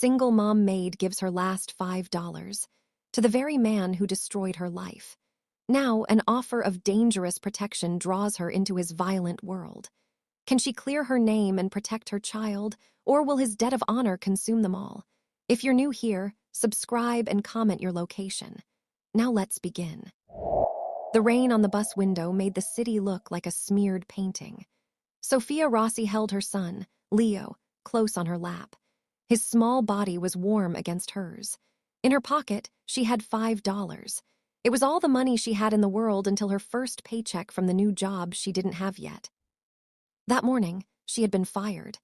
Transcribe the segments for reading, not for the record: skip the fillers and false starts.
Single mom Maid gives her last $5 to the very man who destroyed her life. Now, an offer of dangerous protection draws her into his violent world. Can she clear her name and protect her child, or will his debt of honor consume them all? If you're new here, subscribe and comment your location. Now let's begin. The rain on the bus window made the city look like a smeared painting. Sophia Rossi held her son, Leo, close on her lap. His small body was warm against hers. In her pocket, she had $5. It was all the money she had in the world until her first paycheck from the new job she didn't have yet. That morning, she had been fired.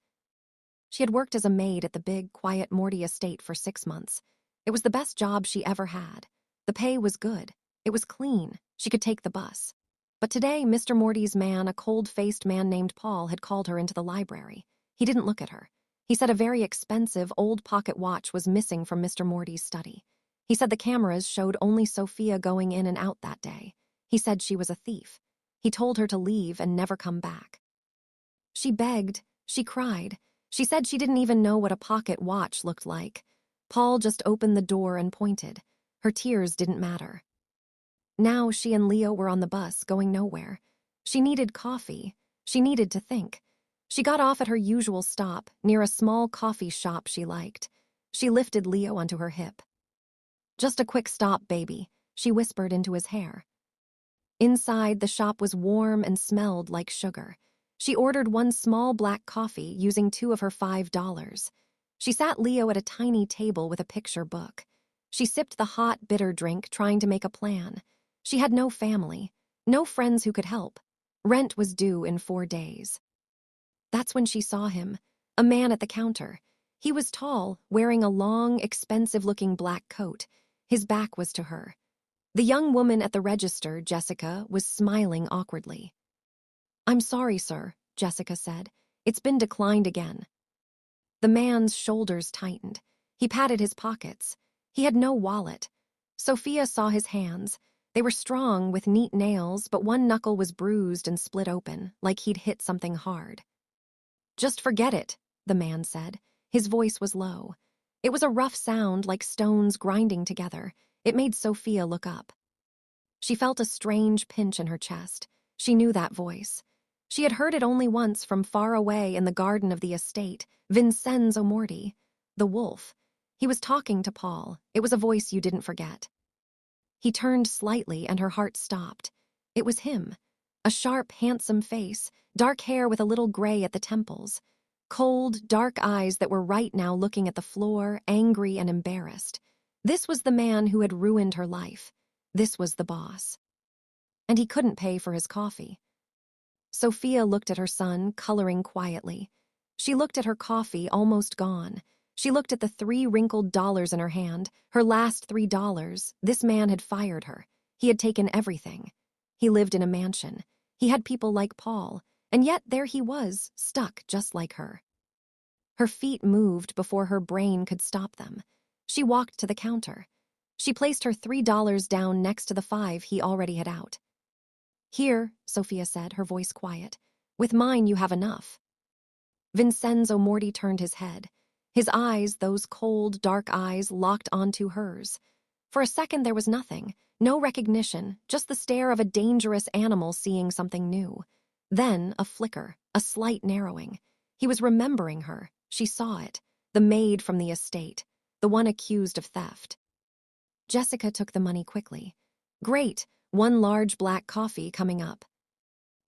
She had worked as a maid at the big, quiet Morty estate for 6 months. It was the best job she ever had. The pay was good. It was clean. She could take the bus. But today, Mr. Morty's man, a cold-faced man named Paul, had called her into the library. He didn't look at her. He said a very expensive, old pocket watch was missing from Mr. Morty's study. He said the cameras showed only Sophia going in and out that day. He said she was a thief. He told her to leave and never come back. She begged. She cried. She said she didn't even know what a pocket watch looked like. Paul just opened the door and pointed. Her tears didn't matter. Now she and Leo were on the bus, going nowhere. She needed coffee. She needed to think. She got off at her usual stop, near a small coffee shop she liked. She lifted Leo onto her hip. "Just a quick stop, baby," she whispered into his hair. Inside, the shop was warm and smelled like sugar. She ordered one small black coffee using 2 of her $5. She sat Leo at a tiny table with a picture book. She sipped the hot, bitter drink, trying to make a plan. She had no family, no friends who could help. Rent was due in 4 days. That's when she saw him, a man at the counter. He was tall, wearing a long, expensive-looking black coat. His back was to her. The young woman at the register, Jessica, was smiling awkwardly. "I'm sorry, sir," Jessica said. "It's been declined again." The man's shoulders tightened. He patted his pockets. He had no wallet. Sophia saw his hands. They were strong, with neat nails, but one knuckle was bruised and split open, like he'd hit something hard. "Just forget it," the man said. His voice was low. It was a rough sound, like stones grinding together. It made Sophia look up. She felt a strange pinch in her chest. She knew that voice. She had heard it only once from far away in the garden of the estate, Vincenzo Morty, the wolf. He was talking to Paul. It was a voice you didn't forget. He turned slightly and her heart stopped. It was him. A sharp, handsome face, dark hair with a little gray at the temples. Cold, dark eyes that were right now looking at the floor, angry and embarrassed. This was the man who had ruined her life. This was the boss. And he couldn't pay for his coffee. Sophia looked at her son, coloring quietly. She looked at her coffee, almost gone. She looked at the 3 wrinkled dollars in her hand, her last $3. This man had fired her. He had taken everything. He lived in a mansion. He had people like Paul, and yet there he was, stuck just like her. Her feet moved before her brain could stop them. She walked to the counter. She placed her $3 down next to the 5 he already had out. "Here," Sophia said, her voice quiet. "With mine you have enough." Vincenzo Morty turned his head. His eyes, those cold, dark eyes, locked onto hers. For a second there was nothing, no recognition, just the stare of a dangerous animal seeing something new. Then a flicker, a slight narrowing. He was remembering her. She saw it. The maid from the estate, the one accused of theft. Jessica took the money quickly. "Great, 1 large black coffee coming up."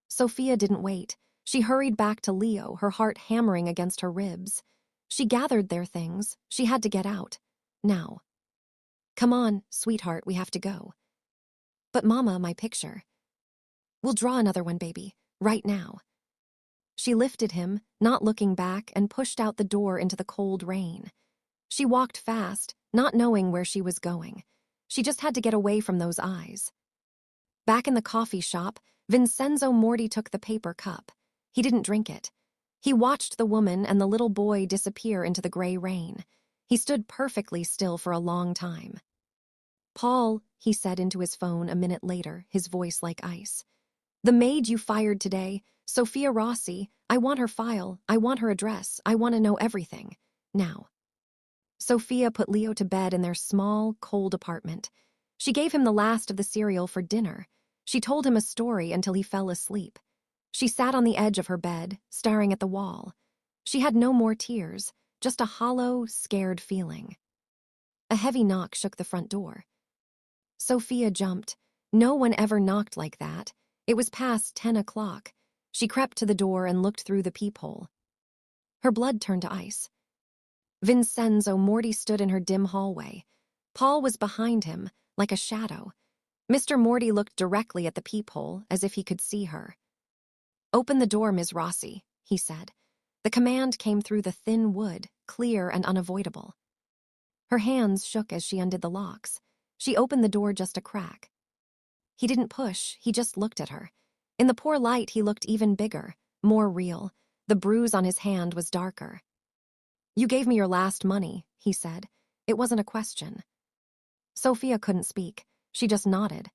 Sophia didn't wait. She hurried back to Leo, her heart hammering against her ribs. She gathered their things. She had to get out. Now. "Come on, sweetheart, we have to go." "But Mama, my picture." "We'll draw another one, baby, right now." She lifted him, not looking back, and pushed out the door into the cold rain. She walked fast, not knowing where she was going. She just had to get away from those eyes. Back in the coffee shop, Vincenzo Morty took the paper cup. He didn't drink it. He watched the woman and the little boy disappear into the gray rain. He stood perfectly still for a long time. "Paul," he said into his phone a minute later, his voice like ice. "The maid you fired today, Sophia Rossi, I want her file, I want her address, I want to know everything. Now." Sophia put Leo to bed in their small, cold apartment. She gave him the last of the cereal for dinner. She told him a story until he fell asleep. She sat on the edge of her bed, staring at the wall. She had no more tears, just a hollow, scared feeling. A heavy knock shook the front door. Sophia jumped. No one ever knocked like that. It was past 10 o'clock. She crept to the door and looked through the peephole. Her blood turned to ice. Vincenzo Morty stood in her dim hallway. Paul was behind him, like a shadow. Mr. Morty looked directly at the peephole, as if he could see her. "Open the door, Ms. Rossi," he said. The command came through the thin wood, clear and unavoidable. Her hands shook as she undid the locks. She opened the door just a crack. He didn't push, he just looked at her. In the poor light, he looked even bigger, more real. The bruise on his hand was darker. "You gave me your last money," he said. It wasn't a question. Sophia couldn't speak. She just nodded.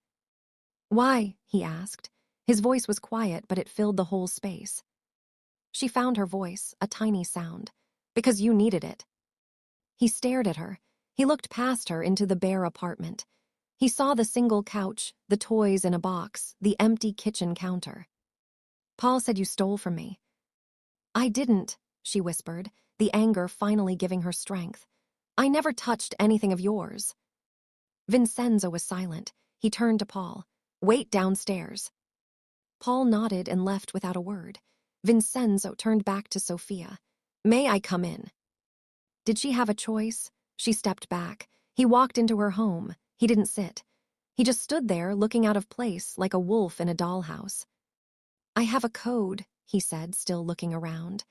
"Why?" he asked. His voice was quiet, but it filled the whole space. She found her voice, a tiny sound. "Because you needed it." He stared at her. He looked past her into the bare apartment. He saw the single couch, the toys in a box, the empty kitchen counter. "Paul said you stole from me." "I didn't," she whispered, the anger finally giving her strength. "I never touched anything of yours." Vincenzo was silent. He turned to Paul. "Wait downstairs." Paul nodded and left without a word. Vincenzo turned back to Sophia. "May I come in?" Did she have a choice? She stepped back. He walked into her home. He didn't sit. He just stood there, looking out of place, like a wolf in a dollhouse. "I have a code," he said, still looking around.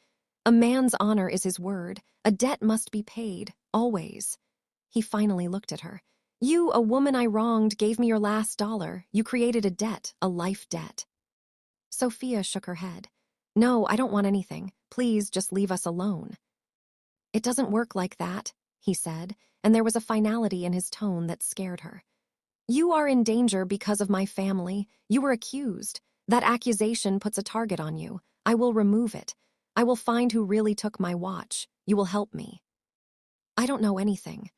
"A man's honor is his word. A debt must be paid, always." He finally looked at her. "You, a woman I wronged, gave me your last dollar. You created a debt, a life debt." Sophia shook her head. "No, I don't want anything. Please, just leave us alone." "It doesn't work like that," he said, and there was a finality in his tone that scared her. "You are in danger because of my family. You were accused. That accusation puts a target on you. I will remove it. I will find who really took my watch. You will help me." "I don't know anything."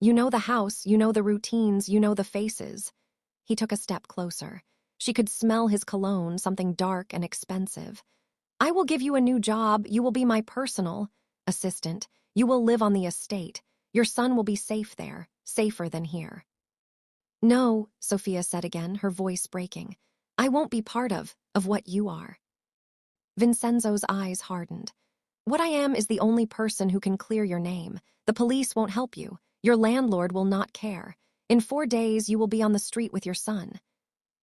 "You know the house, you know the routines, you know the faces." He took a step closer. She could smell his cologne, something dark and expensive. "I will give you a new job. You will be my personal assistant. You will live on the estate. Your son will be safe there, safer than here." "No," Sophia said again, her voice breaking. "I won't be part of what you are." Vincenzo's eyes hardened. "What I am is the only person who can clear your name. The police won't help you. Your landlord will not care. In 4 days, you will be on the street with your son."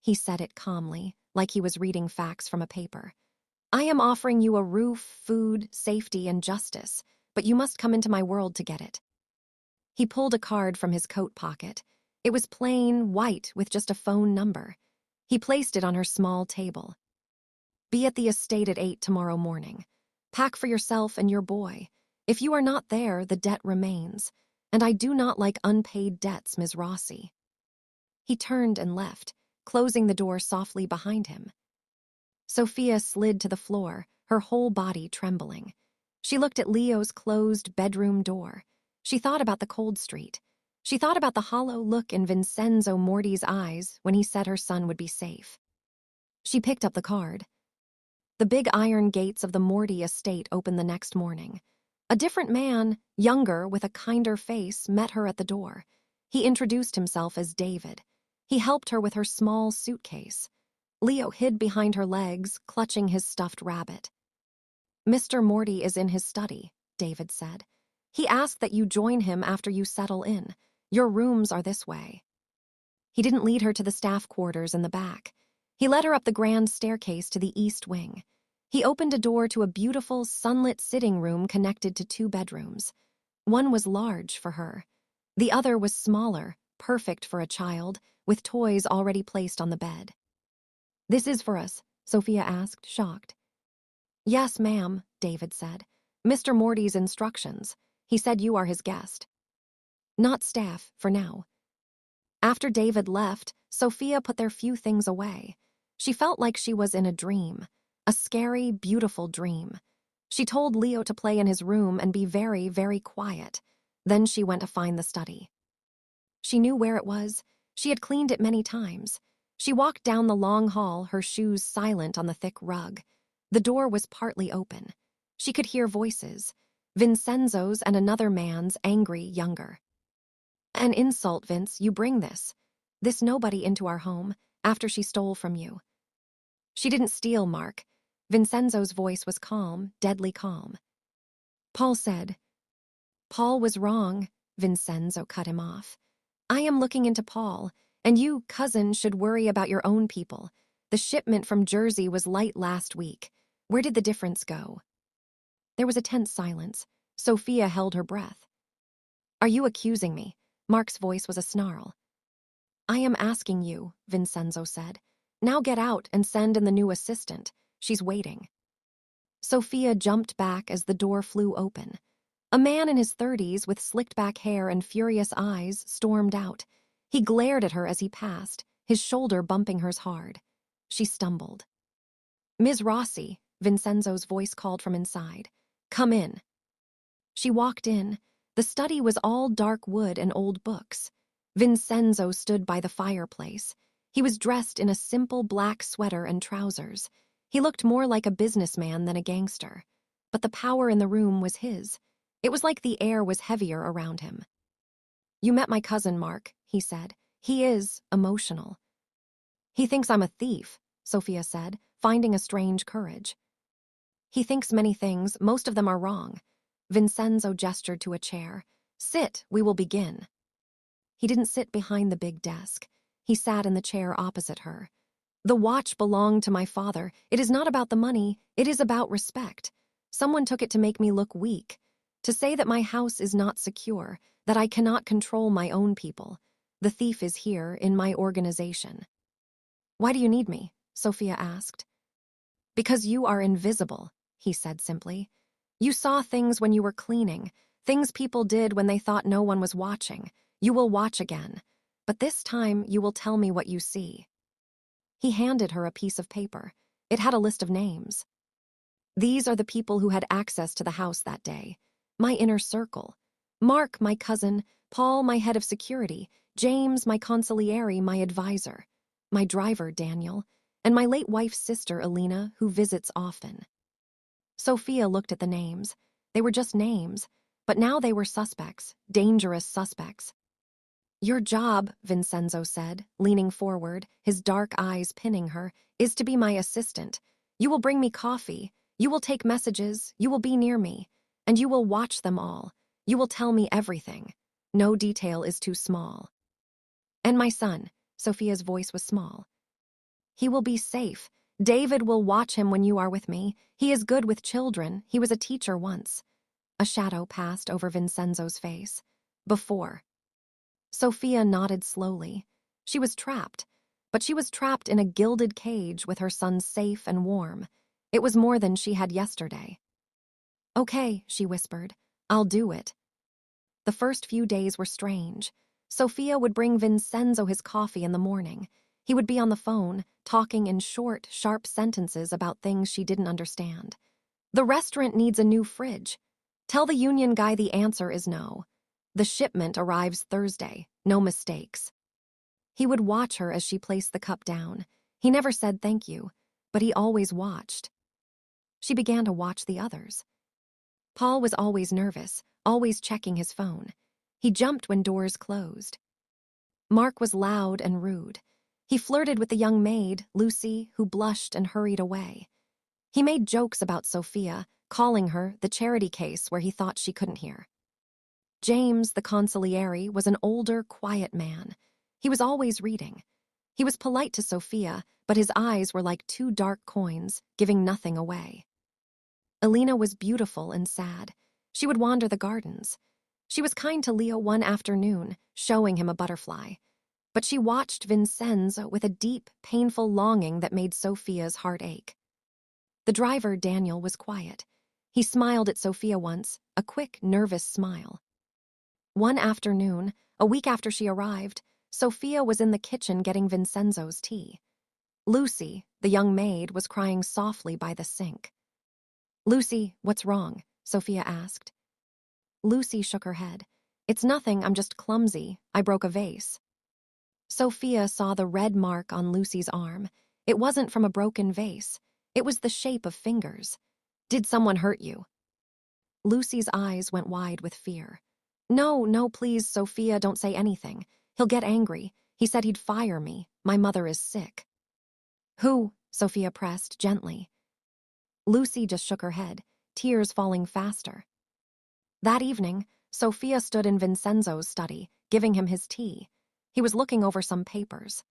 He said it calmly, like he was reading facts from a paper. "I am offering you a roof, food, safety, and justice, but you must come into my world to get it." He pulled a card from his coat pocket. It was plain, white, with just a phone number. He placed it on her small table. "Be at the estate at 8 tomorrow morning. Pack for yourself and your boy. If you are not there, the debt remains. And I do not like unpaid debts, Ms. Rossi." He turned and left, closing the door softly behind him. Sophia slid to the floor, her whole body trembling. She looked at Leo's closed bedroom door. She thought about the cold street. She thought about the hollow look in Vincenzo Morty's eyes when he said her son would be safe. She picked up the card. The big iron gates of the Morty estate opened the next morning. A different man, younger, with a kinder face, met her at the door. He introduced himself as David. He helped her with her small suitcase. Leo hid behind her legs, clutching his stuffed rabbit. "Mr. Morty is in his study," David said. "He asked that you join him after you settle in. Your rooms are this way." He didn't lead her to the staff quarters in the back. He led her up the grand staircase to the east wing. He opened a door to a beautiful, sunlit sitting room connected to 2 bedrooms. One was large for her. The other was smaller, perfect for a child, with toys already placed on the bed. "This is for us?" Sophia asked, shocked. "Yes, ma'am," David said. "Mr. Morty's instructions. He said you are his guest." "Not staff, for now." After David left, Sophia put their few things away. She felt like she was in a dream, a scary, beautiful dream. She told Leo to play in his room and be very, very quiet. Then she went to find the study. She knew where it was. She had cleaned it many times. She walked down the long hall, her shoes silent on the thick rug. The door was partly open. She could hear voices, Vincenzo's and another man's, angry, younger. An insult, Vince, you bring this nobody into our home, after she stole from you. She didn't steal, Mark. Vincenzo's voice was calm, deadly calm. Paul said. Paul was wrong, Vincenzo cut him off. I am looking into Paul, and you, cousin, should worry about your own people. The shipment from Jersey was light last week. Where did the difference go? There was a tense silence. Sophia held her breath. Are you accusing me? Mark's voice was a snarl. I am asking you, Vincenzo said. Now get out and send in the new assistant. She's waiting. Sophia jumped back as the door flew open. A man in his 30s with slicked-back hair and furious eyes stormed out. He glared at her as he passed, his shoulder bumping hers hard. She stumbled. Ms. Rossi, Vincenzo's voice called from inside. Come in. She walked in. The study was all dark wood and old books. Vincenzo stood by the fireplace. He was dressed in a simple black sweater and trousers. He looked more like a businessman than a gangster. But the power in the room was his. It was like the air was heavier around him. You met my cousin, Mark, he said. He is emotional. He thinks I'm a thief, Sophia said, finding a strange courage. He thinks many things, most of them are wrong. Vincenzo gestured to a chair. Sit, we will begin. He didn't sit behind the big desk. He sat in the chair opposite her. The watch belonged to my father. It is not about the money, it is about respect. Someone took it to make me look weak. To say that my house is not secure, that I cannot control my own people. The thief is here, in my organization. Why do you need me? Sophia asked. Because you are invisible, he said simply. You saw things when you were cleaning, things people did when they thought no one was watching. You will watch again, but this time you will tell me what you see. He handed her a piece of paper. It had a list of names. These are the people who had access to the house that day. My inner circle. Mark, my cousin, Paul, my head of security, James, my consigliere, my advisor, my driver, Daniel, and my late wife's sister, Alina, who visits often. Sophia looked at the names. They were just names, but now they were suspects, dangerous suspects. Your job, Vincenzo said, leaning forward, his dark eyes pinning her, is to be my assistant. You will bring me coffee. You will take messages. You will be near me. And you will watch them all. You will tell me everything. No detail is too small. And my son, Sophia's voice was small. He will be safe. David will watch him when you are with me. He is good with children. He was a teacher once. A shadow passed over Vincenzo's face. Before. Sophia nodded slowly. She was trapped, but she was trapped in a gilded cage with her son safe and warm. It was more than she had yesterday. Okay, she whispered. I'll do it. The first few days were strange. Sophia would bring Vincenzo his coffee in the morning. He would be on the phone, talking in short, sharp sentences about things she didn't understand. The restaurant needs a new fridge. Tell the union guy the answer is no. The shipment arrives Thursday, no mistakes. He would watch her as she placed the cup down. He never said thank you, but he always watched. She began to watch the others. Paul was always nervous, always checking his phone. He jumped when doors closed. Mark was loud and rude. He flirted with the young maid, Lucy, who blushed and hurried away. He made jokes about Sophia, calling her the charity case where he thought she couldn't hear. James, the consigliere, was an older, quiet man. He was always reading. He was polite to Sophia, but his eyes were like two dark coins, giving nothing away. Alina was beautiful and sad. She would wander the gardens. She was kind to Leo one afternoon, showing him a butterfly. But she watched Vincenzo with a deep, painful longing that made Sophia's heart ache. The driver, Daniel, was quiet. He smiled at Sophia once, a quick, nervous smile. One afternoon, a week after she arrived, Sophia was in the kitchen getting Vincenzo's tea. Lucy, the young maid, was crying softly by the sink. Lucy, what's wrong? Sophia asked. Lucy shook her head. It's nothing, I'm just clumsy. I broke a vase. Sophia saw the red mark on Lucy's arm. It wasn't from a broken vase. It was the shape of fingers. Did someone hurt you? Lucy's eyes went wide with fear. No, no, please, Sophia, don't say anything. He'll get angry. He said he'd fire me. My mother is sick. Who? Sophia pressed gently. Lucy just shook her head, tears falling faster. That evening, Sophia stood in Vincenzo's study, giving him his tea. He was looking over some papers.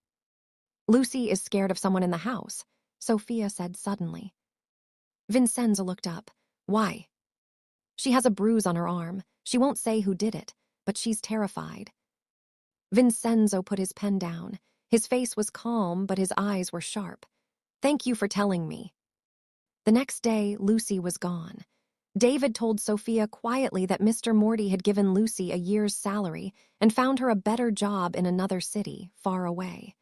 Lucy is scared of someone in the house, Sophia said suddenly. Vincenzo looked up. Why? She has a bruise on her arm. She won't say who did it, but she's terrified. Vincenzo put his pen down. His face was calm, but his eyes were sharp. Thank you for telling me. The next day, Lucy was gone. David told Sophia quietly that Mr. Morty had given Lucy a year's salary and found her a better job in another city, far away.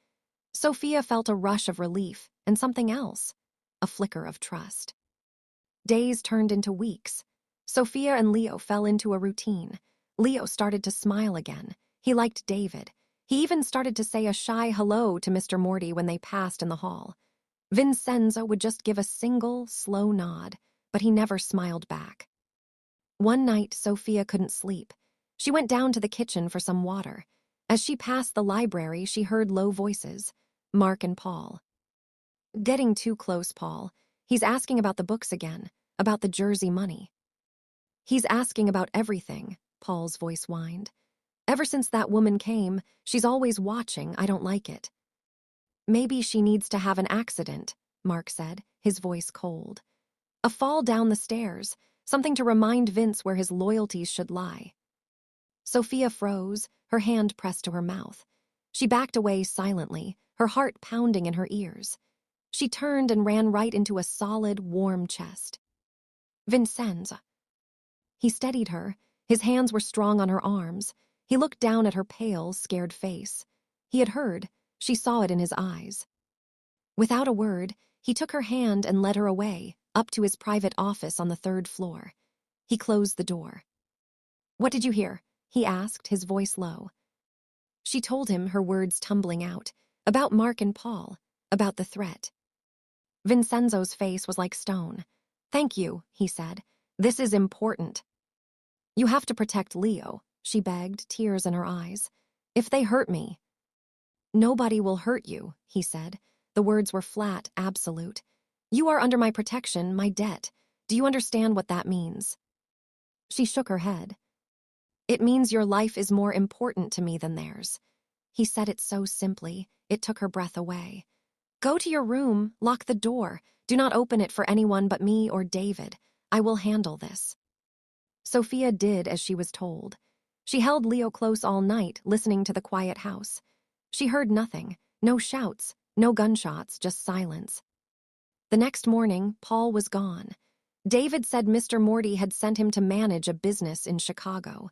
Sophia felt a rush of relief and something else, a flicker of trust. Days turned into weeks. Sophia and Leo fell into a routine. Leo started to smile again. He liked David. He even started to say a shy hello to Mr. Morty when they passed in the hall. Vincenzo would just give a single, slow nod, but he never smiled back. One night, Sophia couldn't sleep. She went down to the kitchen for some water. As she passed the library, she heard low voices. Mark and Paul. Getting too close, Paul. He's asking about the books again, about the Jersey money. He's asking about everything, Paul's voice whined. Ever since that woman came, she's always watching. I don't like it. Maybe she needs to have an accident, Mark said, his voice cold. A fall down the stairs, something to remind Vince where his loyalties should lie. Sophia froze, her hand pressed to her mouth. She backed away silently, her heart pounding in her ears. She turned and ran right into a solid, warm chest. Vincenzo. He steadied her. His hands were strong on her arms. He looked down at her pale, scared face. He had heard. She saw it in his eyes. Without a word, he took her hand and led her away, up to his private office on the 3rd floor. He closed the door. What did you hear? He asked, his voice low. She told him, her words tumbling out, about Mark and Paul, about the threat. Vincenzo's face was like stone. Thank you, he said. This is important. You have to protect Leo, she begged, tears in her eyes. If they hurt me. Nobody will hurt you, he said. The words were flat, absolute. You are under my protection, my debt. Do you understand what that means? She shook her head. It means your life is more important to me than theirs. He said it so simply, it took her breath away. Go to your room, lock the door. Do not open it for anyone but me or David. I will handle this. Sophia did as she was told. She held Leo close all night, listening to the quiet house. She heard nothing, no shouts, no gunshots, just silence. The next morning, Paul was gone. David said Mr. Morty had sent him to manage a business in Chicago.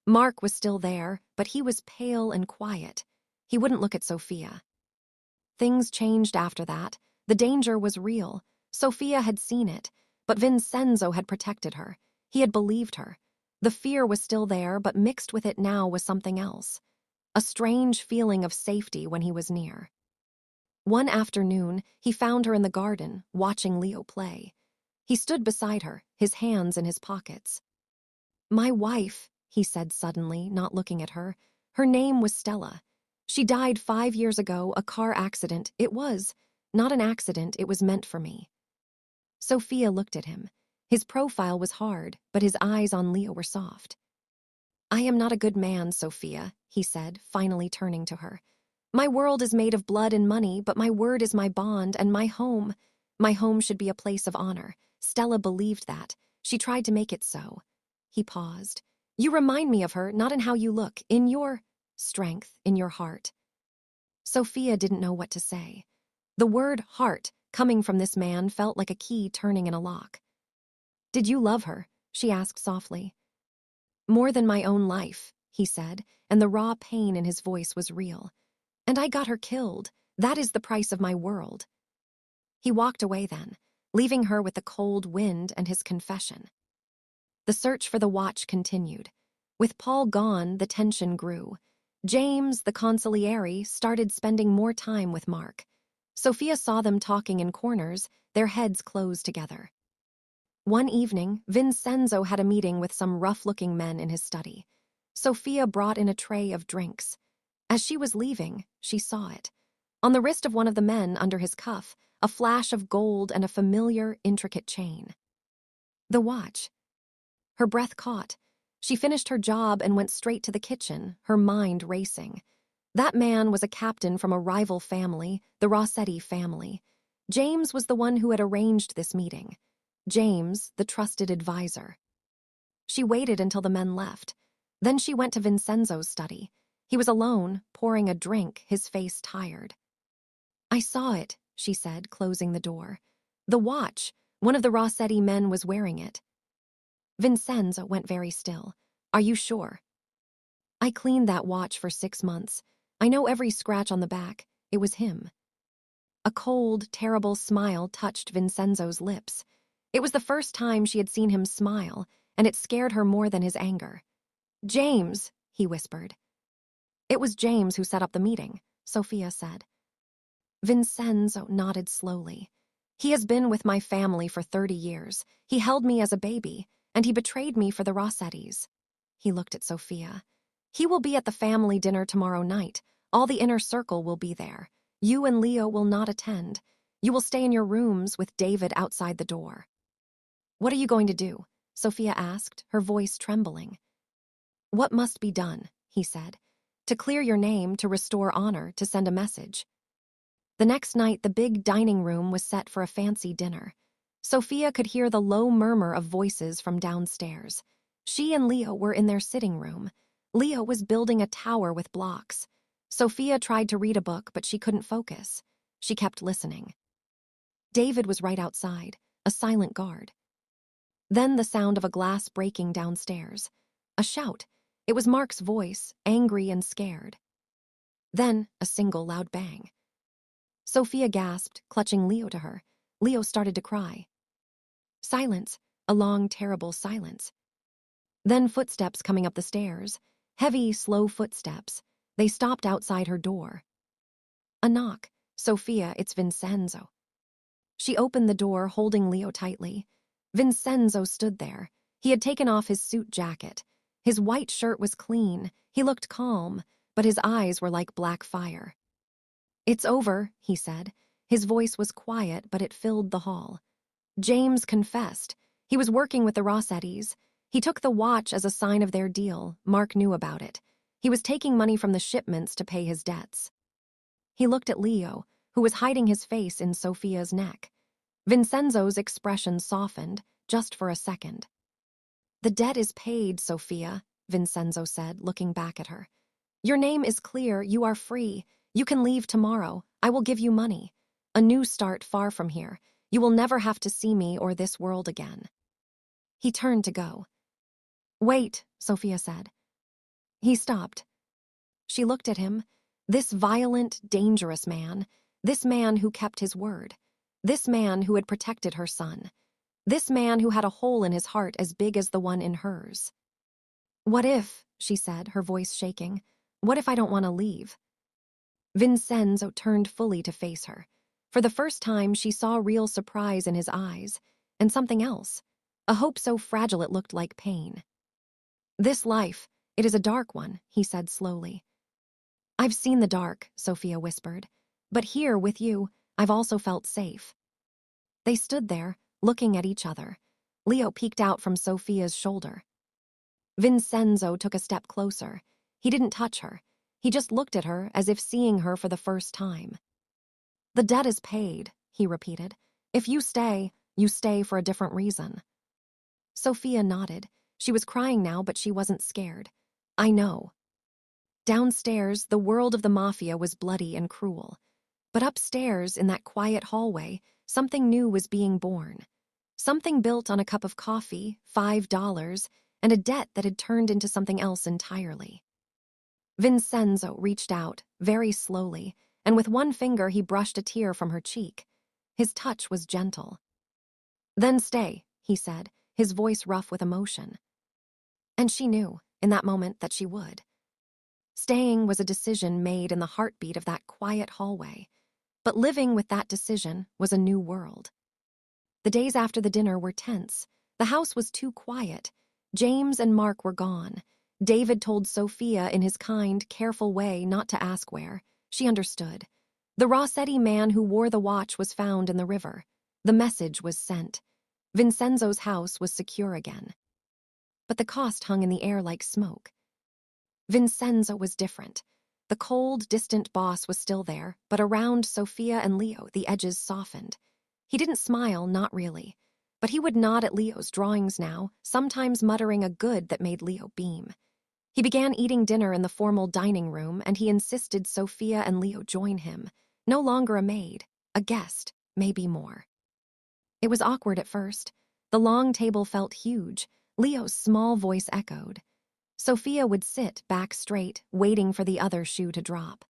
Mark was still there, but he was pale and quiet. He wouldn't look at Sophia. Things changed after that. The danger was real. Sophia had seen it, but Vincenzo had protected her. He had believed her. The fear was still there, but mixed with it now was something else. A strange feeling of safety when he was near. One afternoon, he found her in the garden, watching Leo play. He stood beside her, his hands in his pockets. My wife, he said suddenly, not looking at her. Her name was Stella. She died 5 years ago, a car accident. It was. Not an accident, it was meant for me. Sophia looked at him. His profile was hard, but his eyes on Leo were soft. I am not a good man, Sophia, he said, finally turning to her. My world is made of blood and money, but my word is my bond and my home. My home should be a place of honor. Stella believed that. She tried to make it so. He paused. You remind me of her, not in how you look, in your strength, in your heart. Sophia didn't know what to say. The word heart, coming from this man, felt like a key turning in a lock. Did you love her? She asked softly. More than my own life, he said, and the raw pain in his voice was real. And I got her killed. That is the price of my world. He walked away then, leaving her with the cold wind and his confession. The search for the watch continued. With Paul gone, the tension grew. James, the consigliere, started spending more time with Mark. Sophia saw them talking in corners, their heads closed together. One evening, Vincenzo had a meeting with some rough-looking men in his study. Sophia brought in a tray of drinks. As she was leaving, she saw it. On the wrist of one of the men under his cuff, a flash of gold and a familiar, intricate chain. The watch. Her breath caught. She finished her job and went straight to the kitchen, her mind racing. That man was a captain from a rival family, the Rossetti family. James was the one who had arranged this meeting. James, the trusted advisor. She waited until the men left. Then she went to Vincenzo's study. He was alone, pouring a drink, his face tired. "I saw it," she said, closing the door. "The watch. One of the Rossetti men was wearing it." Vincenzo went very still. "Are you sure?" "I cleaned that watch for 6 months. I know every scratch on the back. It was him." A cold, terrible smile touched Vincenzo's lips. It was the first time she had seen him smile, and it scared her more than his anger. "James," he whispered. "It was James who set up the meeting," Sophia said. Vincenzo nodded slowly. "He has been with my family for 30 years. He held me as a baby, and he betrayed me for the Rossettis." He looked at Sophia. "He will be at the family dinner tomorrow night. All the inner circle will be there. You and Leo will not attend. You will stay in your rooms with David outside the door." "What are you going to do?" Sophia asked, her voice trembling. "What must be done," he said. "To clear your name, to restore honor, to send a message." The next night, the big dining room was set for a fancy dinner. Sophia could hear the low murmur of voices from downstairs. She and Leo were in their sitting room. Leo was building a tower with blocks. Sophia tried to read a book, but she couldn't focus. She kept listening. David was right outside, a silent guard. Then the sound of a glass breaking downstairs. A shout. It was Mark's voice, angry and scared. Then a single loud bang. Sophia gasped, clutching Leo to her. Leo started to cry. Silence, a long, terrible silence. Then footsteps coming up the stairs. Heavy, slow footsteps. They stopped outside her door. A knock. "Sophia, it's Vincenzo." She opened the door, holding Leo tightly. Vincenzo stood there. He had taken off his suit jacket. His white shirt was clean. He looked calm, but his eyes were like black fire. "It's over," he said. His voice was quiet, but it filled the hall. James confessed. He was working with the Rossettis. He took the watch as a sign of their deal. Mark knew about it. He was taking money from the shipments to pay his debts. He looked at Leo, who was hiding his face in Sophia's neck. Vincenzo's expression softened, just for a second. "The debt is paid, Sophia," Vincenzo said, looking back at her. "Your name is clear. You are free. You can leave tomorrow. I will give you money. A new start far from here. You will never have to see me or this world again." He turned to go. "Wait," Sophia said. He stopped. She looked at him. This violent, dangerous man. This man who kept his word. This man who had protected her son. This man who had a hole in his heart as big as the one in hers. "What if," she said, her voice shaking, "what if I don't want to leave?" Vincenzo turned fully to face her. For the first time, she saw real surprise in his eyes, and something else, a hope so fragile it looked like pain. "This life, it is a dark one," he said slowly. "I've seen the dark," Sophia whispered. "But here, with you, I've also felt safe." They stood there, looking at each other. Leo peeked out from Sophia's shoulder. Vincenzo took a step closer. He didn't touch her. He just looked at her as if seeing her for the first time. "The debt is paid," he repeated. "If you stay for a different reason." Sophia nodded. She was crying now, but she wasn't scared. "I know." Downstairs, the world of the Mafia was bloody and cruel. But upstairs, in that quiet hallway, something new was being born. Something built on a cup of coffee, $5, and a debt that had turned into something else entirely. Vincenzo reached out, very slowly, and with one finger he brushed a tear from her cheek. His touch was gentle. "Then stay," he said, his voice rough with emotion. And she knew. in that moment that she would. Staying was a decision made in the heartbeat of that quiet hallway, but living with that decision was a new world. The days after the dinner were tense. The house was too quiet. James and Mark were gone. David told Sophia in his kind, careful way not to ask where. She understood. The Rossetti man who wore the watch was found in the river. The message was sent. Vincenzo's house was secure again. But the cost hung in the air like smoke. Vincenzo was different. The cold, distant boss was still there, but around Sophia and Leo the edges softened. He didn't smile, not really. But he would nod at Leo's drawings now, sometimes muttering a good that made Leo beam. He began eating dinner in the formal dining room, and he insisted Sophia and Leo join him. No longer a maid, a guest, maybe more. It was awkward at first. The long table felt huge. Leo's small voice echoed. Sophia would sit back straight, waiting for the other shoe to drop.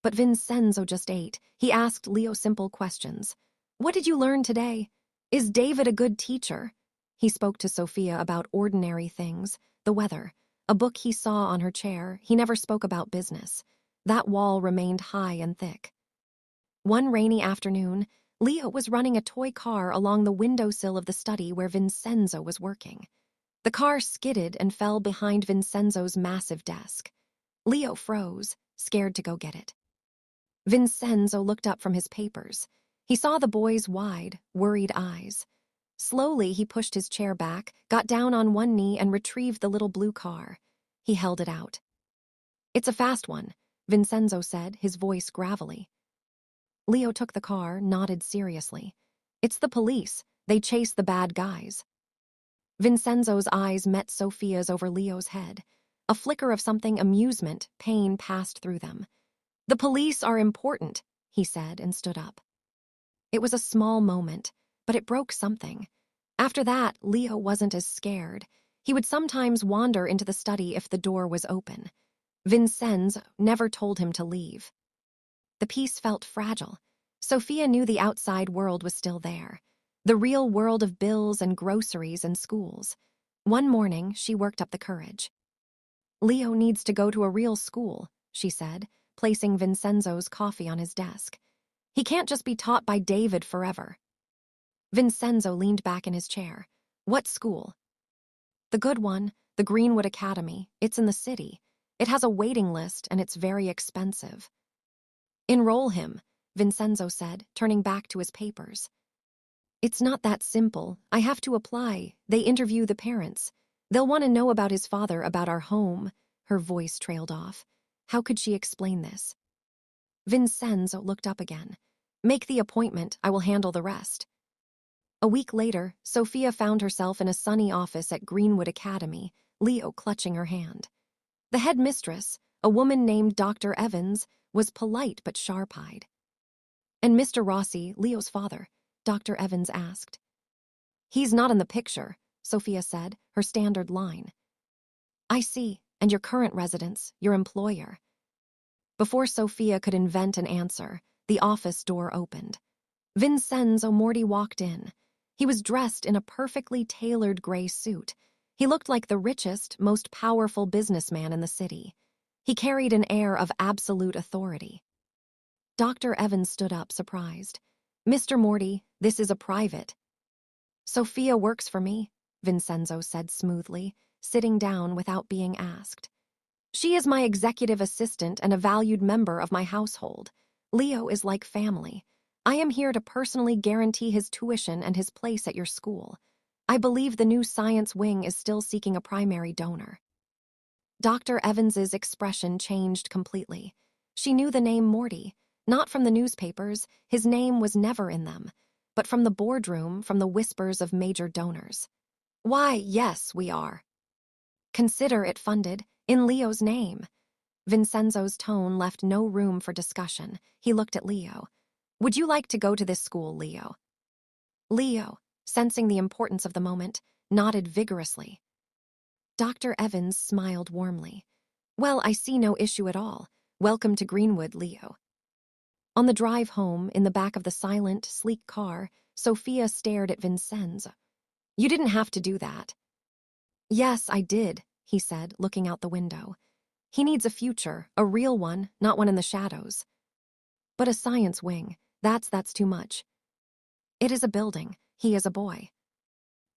But Vincenzo just ate. He asked Leo simple questions. What did you learn today? Is David a good teacher? He spoke to Sophia about ordinary things, the weather, a book he saw on her chair. He never spoke about business. That wall remained high and thick. One rainy afternoon, Leo was running a toy car along the windowsill of the study where Vincenzo was working. The car skidded and fell behind Vincenzo's massive desk. Leo froze, scared to go get it. Vincenzo looked up from his papers. He saw the boy's wide, worried eyes. Slowly, he pushed his chair back, got down on one knee, and retrieved the little blue car. He held it out. It's a fast one, Vincenzo said, his voice gravelly. Leo took the car, nodded seriously. It's the police. They chase the bad guys. Vincenzo's eyes met Sophia's over Leo's head. A flicker of something amusement, pain passed through them. The police are important, he said and stood up. It was a small moment, but it broke something. After that, Leo wasn't as scared. He would sometimes wander into the study if the door was open. Vincenzo never told him to leave. The peace felt fragile. Sophia knew the outside world was still there. The real world of bills and groceries and schools. One morning, she worked up the courage. Leo needs to go to a real school, she said, placing Vincenzo's coffee on his desk. He can't just be taught by David forever. Vincenzo leaned back in his chair. What school? The good one, the Greenwood Academy. It's in the city. It has a waiting list and it's very expensive. Enroll him, Vincenzo said, turning back to his papers. It's not that simple. I have to apply. They interview the parents. They'll want to know about his father, about our home. Her voice trailed off. How could she explain this? Vincenzo looked up again. Make the appointment. I will handle the rest. A week later, Sophia found herself in a sunny office at Greenwood Academy, Leo clutching her hand. The headmistress, a woman named Dr. Evans, was polite but sharp-eyed. And Mr. Rossi, Leo's father, Dr. Evans asked. He's not in the picture, Sophia said, her standard line. I see, and your current residence, your employer. Before Sophia could invent an answer, the office door opened. Vincenzo Morty walked in. He was dressed in a perfectly tailored gray suit. He looked like the richest, most powerful businessman in the city. He carried an air of absolute authority. Dr. Evans stood up, surprised. Mr. Morty, this is a private. Sophia works for me, Vincenzo said smoothly, sitting down without being asked. She is my executive assistant and a valued member of my household. Leo is like family. I am here to personally guarantee his tuition and his place at your school. I believe the new science wing is still seeking a primary donor. Dr. Evans's expression changed completely. She knew the name Morty, not from the newspapers, his name was never in them, but from the boardroom, from the whispers of major donors. Why, yes, we are. Consider it funded, in Leo's name. Vincenzo's tone left no room for discussion. He looked at Leo. Would you like to go to this school, Leo? Leo, sensing the importance of the moment, nodded vigorously. Dr. Evans smiled warmly. Well, I see no issue at all. Welcome to Greenwood, Leo. On the drive home, in the back of the silent, sleek car, Sophia stared at Vincenzo. You didn't have to do that. Yes, I did, he said, looking out the window. He needs a future, a real one, not one in the shadows. But a science wing, that's too much. It is a building. He is a boy.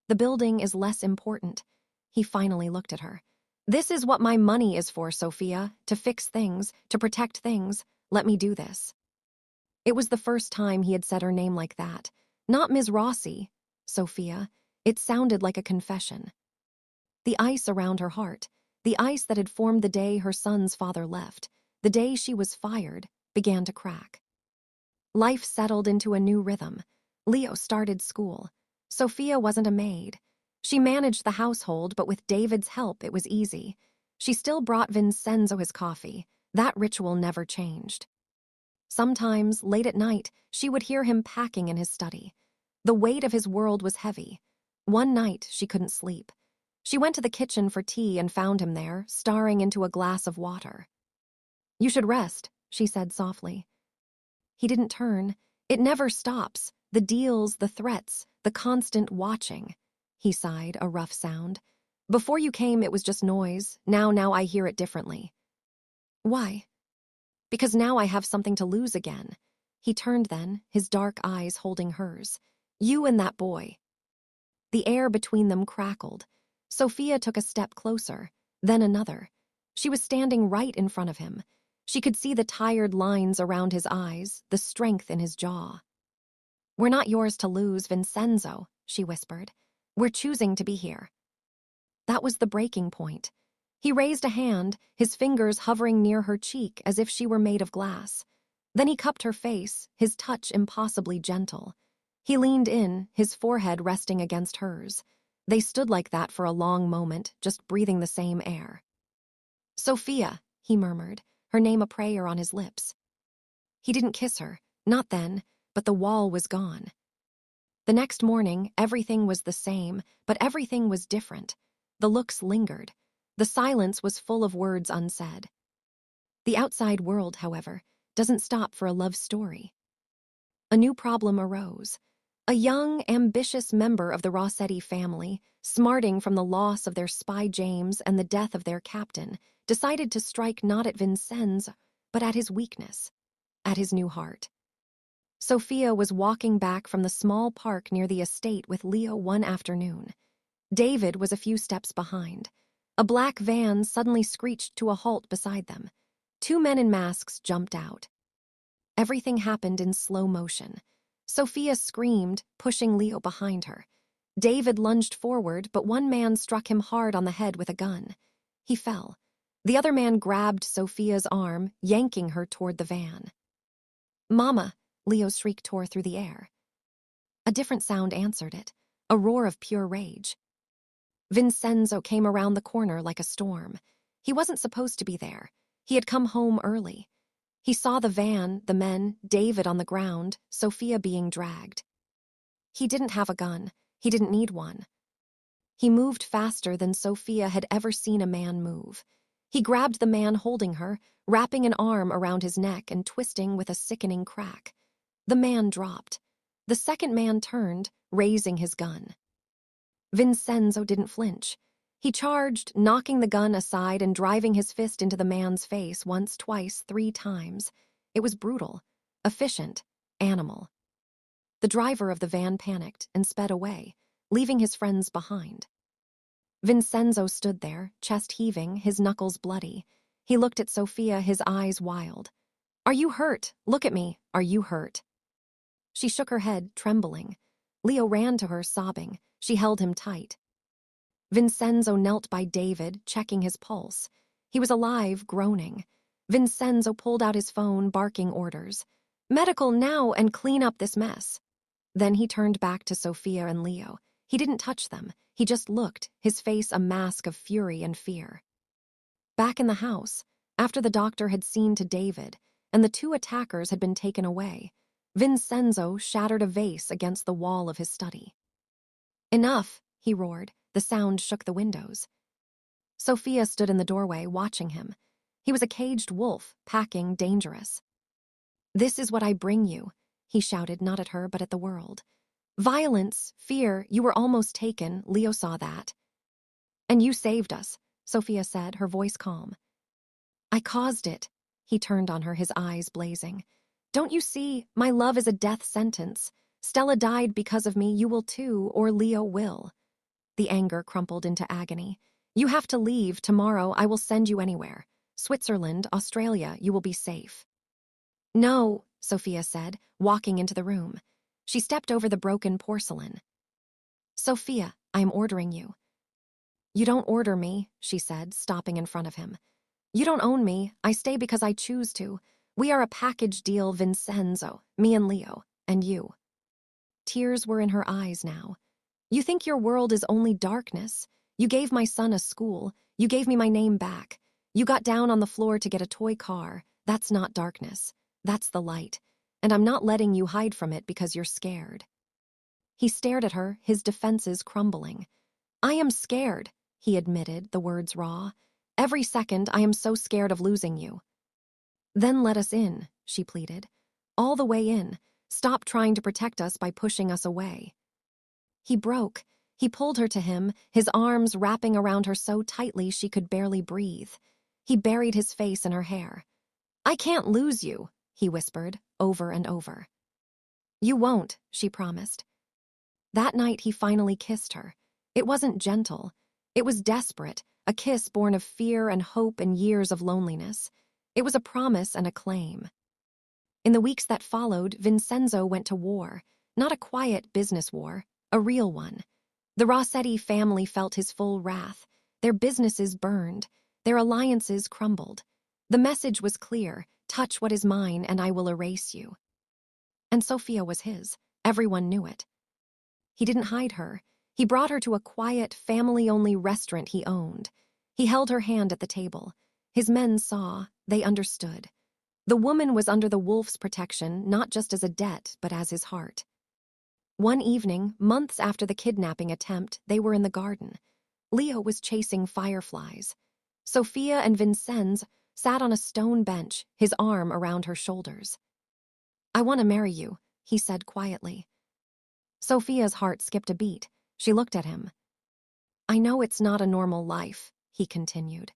The building is less important. He finally looked at her. This is what my money is for, Sophia, to fix things, to protect things. Let me do this. It was the first time he had said her name like that. Not Ms. Rossi, Sophia. It sounded like a confession. The ice around her heart, the ice that had formed the day her son's father left, the day she was fired, began to crack. Life settled into a new rhythm. Leo started school. Sophia wasn't a maid. She managed the household, but with David's help, it was easy. She still brought Vincenzo his coffee. That ritual never changed. Sometimes, late at night, she would hear him packing in his study. The weight of his world was heavy. One night, she couldn't sleep. She went to the kitchen for tea and found him there, staring into a glass of water. "You should rest," she said softly. He didn't turn. It never stops. The deals, the threats, the constant watching. He sighed, a rough sound. "Before you came, it was just noise. Now I hear it differently." "Why?" "Because now I have something to lose again." He turned then, his dark eyes holding hers. "You and that boy." The air between them crackled. Sophia took a step closer, then another. She was standing right in front of him. She could see the tired lines around his eyes, the strength in his jaw. "We're not yours to lose, Vincenzo," she whispered. "We're choosing to be here." That was the breaking point. He raised a hand, his fingers hovering near her cheek as if she were made of glass. Then he cupped her face, his touch impossibly gentle. He leaned in, his forehead resting against hers. They stood like that for a long moment, just breathing the same air. "Sophia," he murmured, her name a prayer on his lips. He didn't kiss her, not then, but the wall was gone. The next morning, everything was the same, but everything was different. The looks lingered. The silence was full of words unsaid. The outside world, however, doesn't stop for a love story. A new problem arose. A young, ambitious member of the Rossetti family, smarting from the loss of their spy James and the death of their captain, decided to strike not at Vincenzo, but at his weakness, at his new heart. Sophia was walking back from the small park near the estate with Leo one afternoon. David was a few steps behind. A black van suddenly screeched to a halt beside them. Two men in masks jumped out. Everything happened in slow motion. Sophia screamed, pushing Leo behind her. David lunged forward, but one man struck him hard on the head with a gun. He fell. The other man grabbed Sophia's arm, yanking her toward the van. "Mama!" Leo's shriek tore through the air. A different sound answered it, a roar of pure rage. Vincenzo came around the corner like a storm. He wasn't supposed to be there. He had come home early. He saw the van, the men, David on the ground, Sophia being dragged. He didn't have a gun. He didn't need one. He moved faster than Sophia had ever seen a man move. He grabbed the man holding her, wrapping an arm around his neck and twisting with a sickening crack. The man dropped. The second man turned, raising his gun. Vincenzo didn't flinch. He charged, knocking the gun aside and driving his fist into the man's face once, twice, 3 times. It was brutal, efficient, animal. The driver of the van panicked and sped away, leaving his friends behind. Vincenzo stood there, chest heaving, his knuckles bloody. He looked at Sophia, his eyes wild. "Are you hurt? Look at me. Are you hurt?" She shook her head, trembling. Leo ran to her, sobbing. She held him tight. Vincenzo knelt by David, checking his pulse. He was alive, groaning. Vincenzo pulled out his phone, barking orders. "Medical now and clean up this mess." Then he turned back to Sophia and Leo. He didn't touch them. He just looked, his face a mask of fury and fear. Back in the house, after the doctor had seen to David, and the 2 attackers had been taken away, Vincenzo shattered a vase against the wall of his study. "Enough," he roared. The sound shook the windows. Sophia stood in the doorway, watching him. He was a caged wolf, packing, dangerous. "This is what I bring you," he shouted, not at her, but at the world. "Violence, fear, you were almost taken, Leo saw that. And you saved us." Sophia said, her voice calm. I caused it. He turned on her, his eyes blazing. Don't you see? My love is a death sentence. Stella died because of me, you will too, or Leo will. The anger crumpled into agony. You have to leave. Tomorrow I will send you anywhere. Switzerland, Australia, you will be safe. No, Sophia said, walking into the room. She stepped over the broken porcelain. Sophia, I am ordering you. You don't order me, she said, stopping in front of him. You don't own me. I stay because I choose to. We are a package deal, Vincenzo, me and Leo, and you. Tears were in her eyes now. You think your world is only darkness. You gave my son a school. You gave me my name back. You got down on the floor to get a toy car. That's not darkness. That's the light. And I'm not letting you hide from it because you're scared. He stared at her, his defenses crumbling. I am scared, he admitted, the words raw. Every second I am so scared of losing you. Then let us in, she pleaded. All the way in. Stop trying to protect us by pushing us away. He broke. He pulled her to him, his arms wrapping around her so tightly she could barely breathe. He buried his face in her hair. I can't lose you, he whispered, over and over. You won't, she promised. That night he finally kissed her. It wasn't gentle. It was desperate, a kiss born of fear and hope and years of loneliness. It was a promise and a claim. In the weeks that followed, Vincenzo went to war, not a quiet business war, a real one. The Rossetti family felt his full wrath. Their businesses burned. Their alliances crumbled. The message was clear, touch what is mine and I will erase you. And Sophia was his. Everyone knew it. He didn't hide her. He brought her to a quiet, family-only restaurant he owned. He held her hand at the table. His men saw, they understood. The woman was under the wolf's protection, not just as a debt, but as his heart. One evening, months after the kidnapping attempt, they were in the garden. Leo was chasing fireflies. Sophia and Vincenz sat on a stone bench, his arm around her shoulders. I want to marry you, he said quietly. Sophia's heart skipped a beat. She looked at him. I know it's not a normal life, he continued.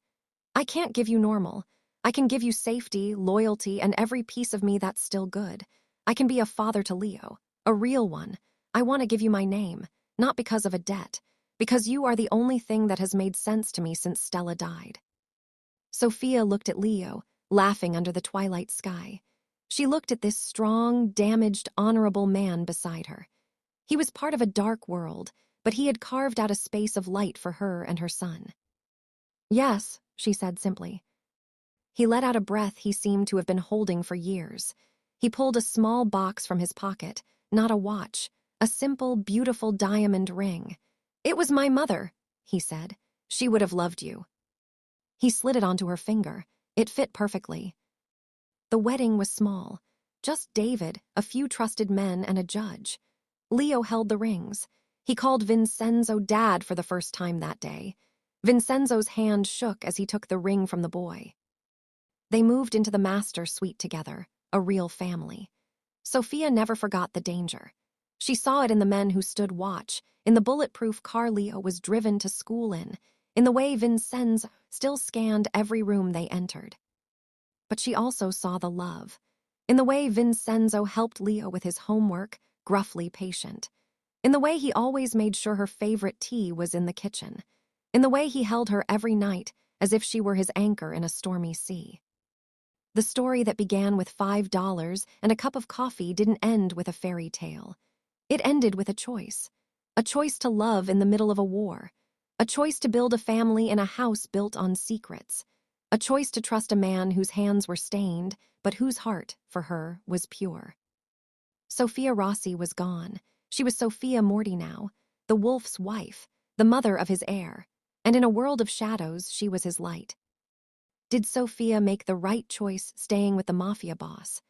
I can't give you normal. I can give you safety, loyalty, and every piece of me that's still good. I can be a father to Leo, a real one. I want to give you my name, not because of a debt, because you are the only thing that has made sense to me since Stella died. Sophia looked at Leo, laughing under the twilight sky. She looked at this strong, damaged, honorable man beside her. He was part of a dark world, but he had carved out a space of light for her and her son. Yes, she said simply. He let out a breath he seemed to have been holding for years. He pulled a small box from his pocket, not a watch, a simple, beautiful diamond ring. It was my mother, he said. She would have loved you. He slid it onto her finger. It fit perfectly. The wedding was small. Just David, a few trusted men, and a judge. Leo held the rings. He called Vincenzo Dad for the first time that day. Vincenzo's hand shook as he took the ring from the boy. They moved into the master suite together, a real family. Sophia never forgot the danger. She saw it in the men who stood watch, in the bulletproof car Leo was driven to school in the way Vincenzo still scanned every room they entered. But she also saw the love, in the way Vincenzo helped Leo with his homework, gruffly patient, in the way he always made sure her favorite tea was in the kitchen, in the way he held her every night as if she were his anchor in a stormy sea. The story that began with $5 and a cup of coffee didn't end with a fairy tale. It ended with a choice to love in the middle of a war, a choice to build a family in a house built on secrets, a choice to trust a man whose hands were stained, but whose heart, for her, was pure. Sophia Rossi was gone. She was Sophia Morty now, the wolf's wife, the mother of his heir, and in a world of shadows, she was his light. Did Sophia make the right choice staying with the Mafia boss?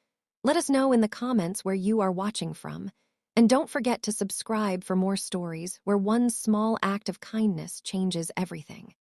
Let us know in the comments where you are watching from. And don't forget to subscribe for more stories where one small act of kindness changes everything.